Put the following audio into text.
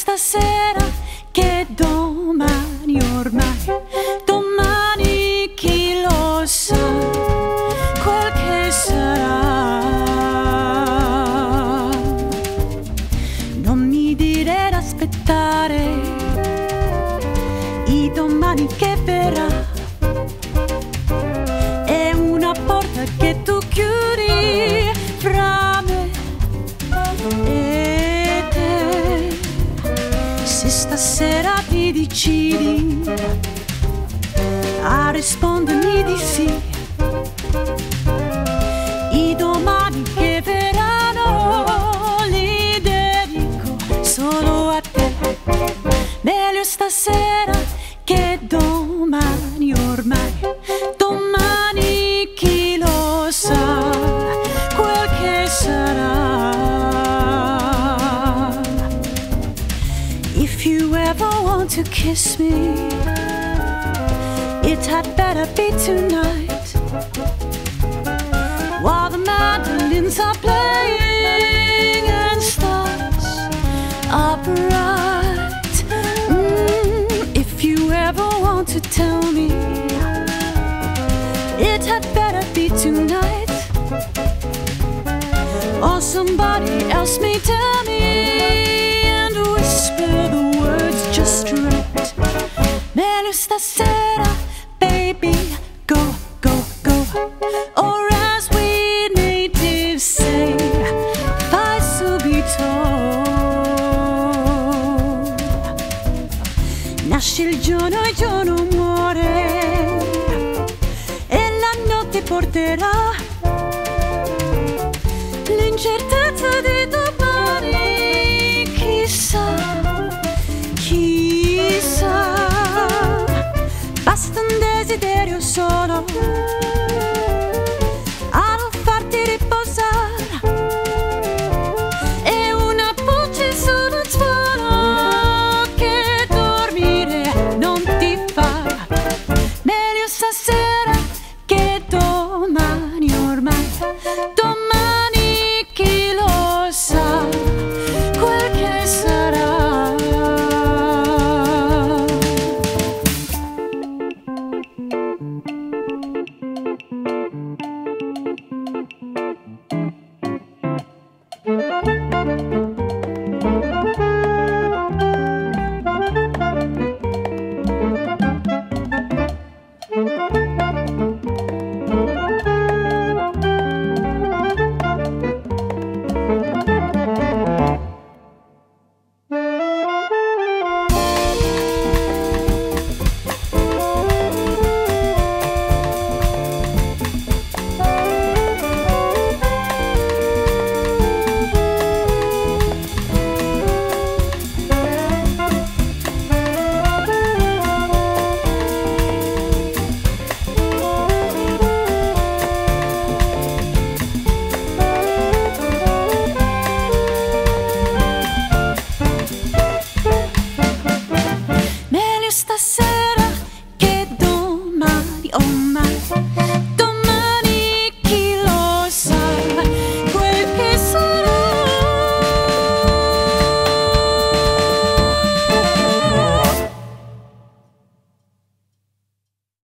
stasera che domani ormai, domani chi lo sa quel che sarà. Non mi dire d'aspettare il domani che verrà, è una porta che tu chiudi fra me e te. Se stasera ti decidi a rispondermi di sì, i domani che verranno li dedico solo a te. Meglio stasera che domani ormai, domani chi lo sa quel che sarà. If you ever want to kiss me, it had better be tonight, while the mandolins are playing and stars are bright. If you ever want to tell me, it had better be tonight, or somebody else may tell me and whisper the words just right. Meglio stasera, baby, go, go, go, or as we natives say, vai subito. Nasce il giorno e il giorno muore, e la notte porterà l'incertezza di domani. Chissà, chissà, basta un desiderio solo a non farti riposare, e una voce sul suono che dormire non ti fa. Meglio stasera che domani ormai, domani chi lo sa quel che sarà. Stasera che domani, oh